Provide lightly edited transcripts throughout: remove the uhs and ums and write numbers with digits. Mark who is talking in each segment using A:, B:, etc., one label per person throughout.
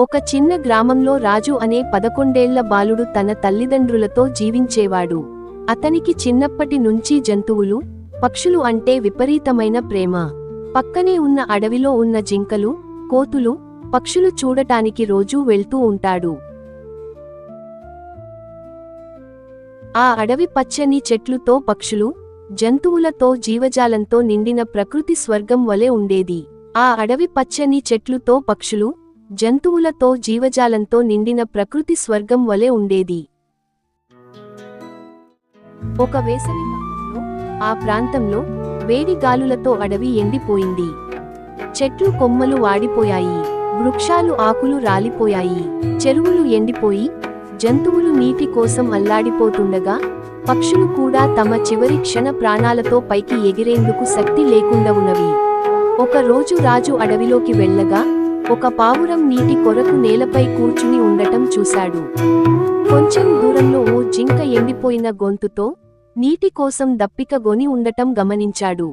A: ఒక చిన్న గ్రామంలో రాజు అనే 11 ఏళ్ల బాలుడు తన తల్లిదండ్రులతో జీవించేవాడు. అతనికి చిన్నప్పటి నుంచి జంతువులు, పక్షులు అంటే విపరీతమైన ప్రేమ. పక్కనే ఉన్న అడవిలో ఉన్న జింకలు, కోతులు, పక్షులు చూడటానికి రోజూ వెళ్తూ ఉంటాడు. ఆ అడవి పచ్చని చెట్లుతో, పక్షులు, జంతువులతో, జీవజాలంతో నిండిన ప్రకృతి స్వర్గం వలె ఉండేది. ఆ అడవి పచ్చని చెట్లుతో, పక్షులు, జంతువులతో, జీవజాలంతో నిండిన ప్రకృతి స్వర్గం వలె ఉండేది. ఒక వేసవి కాలంలో ఆ ప్రాంతంలో వేడి గాలులతో అడవి ఎండిపోయింది. చెట్లు కొమ్మలు వాడిపోయాయి, వృక్షాలు ఆకులు రాలిపోయాయి, చెరువులు ఎండిపోయి జంతువులు నీటి కోసం అల్లాడిపోతుండగా, పక్షులు కూడా తమ చివరి క్షణ ప్రాణాలతో పైకి ఎగిరేందుకు శక్తి లేకుండా ఉన్నవి. ఒక రోజు రాజు అడవిలోకి వెళ్ళగా ఒక పావురం నీటి కొరకు నేలపై కూర్చుని ఉండటం చూశాడు. కొంచెం దూరంలో ఓ జింక ఎండిపోయిన గొంతుతో నీటి కోసం దప్పికగొని ఉండటం గమనించాడు.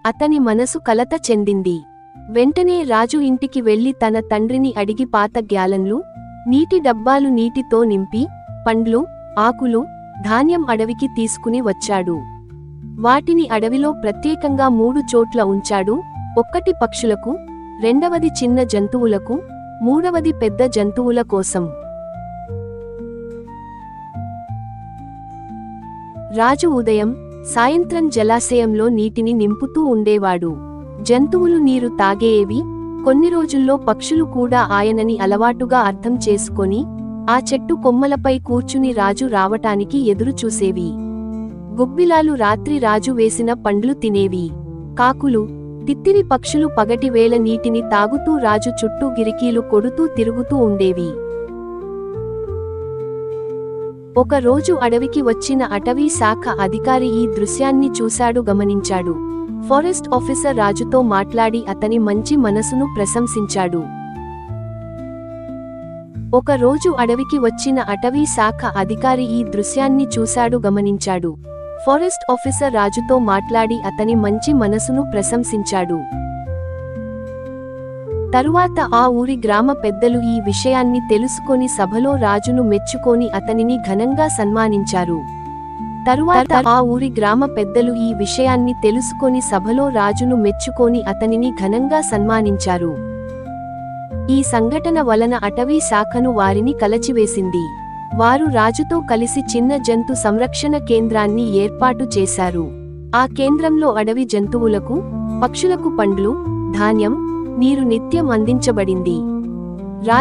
A: అతని మనసు కలత చెందింది. వెంటనే రాజు ఇంటికి వెళ్లి తన తండ్రిని అడిగి పాత గ్యాలన్లు, నీటి డబ్బాలు నీటితో నింపి పండ్లు, ఆకులు, ధాన్యం అడవికి తీసుకుని వచ్చాడు. వాటిని అడవిలో ప్రత్యేకంగా 3 చోట్ల ఉంచాడు. ఒక్కటి పక్షులకు, రెండవది చిన్న జంతువులకు, మూడవది పెద్ద జంతువుల కోసం. రాజు ఉదయం, సాయంత్రం జలాశయంలో నీటిని నింపుతూ ఉండేవాడు. జంతువులు నీరు తాగేవి. కొన్ని రోజుల్లో పక్షులు కూడా ఆయనని అలవాటుగా అర్థం చేసుకొని ఆ చెట్టు కొమ్మలపై కూర్చుని రాజు రావటానికి ఎదురు చూసేవి. గుబ్బిలాలు రాత్రి రాజు వేసిన పండ్లు తినేవి. కాకులు, తిత్తిరి పక్షులు పగటివేళ నీటిని తాగుతూ రాజు చుట్టూ గిరికీలు కొడుతూ తిరుగుతూ ఉండేవి. ఒక రోజు అడవికి వచ్చిన అటవీ శాఖ అధికారి ఈ దృశ్యాన్ని చూశాడు, గమనించాడు. ఫారెస్ట్ ఆఫీసర్ రాజుతో మాట్లాడి అతని మంచి మనసును ప్రశంసించాడు. ఒక రోజు అడవికి వచ్చిన అటవీ శాఖ అధికారి ఈ దృశ్యాన్ని చూశాడు, గమనించాడు. ఫారెస్ట్ ఆఫీసర్ రాజుతో మాట్లాడి అతని మంచి మనసును ప్రశంసించాడు. తరువాత ఆ ఊరి గ్రామ పెద్దలు ఈ విషయాన్ని తెలుసుకొని సభలో రాజును మెచ్చుకొని అతనిని ఘనంగా సన్మానించారు. తరువాత ఆ ఊరి గ్రామ పెద్దలు ఈ విషయాన్ని తెలుసుకొని సభలో రాజును మెచ్చుకొని అతనిని ఘనంగా సన్మానించారు. ఈ సంఘటన వలన అటవీ శాఖను వారిని కలచివేసింది. వారు రాజుతో కలిసి చిన్న జంతు సంరక్షణ కేంద్రాన్ని ఏర్పాటు చేశారు. ఆ కేంద్రంలో అడవి జంతువులకు, పక్షులకు పండ్లు, ధాన్యం, నీరు నిత్యం అందించబడింది.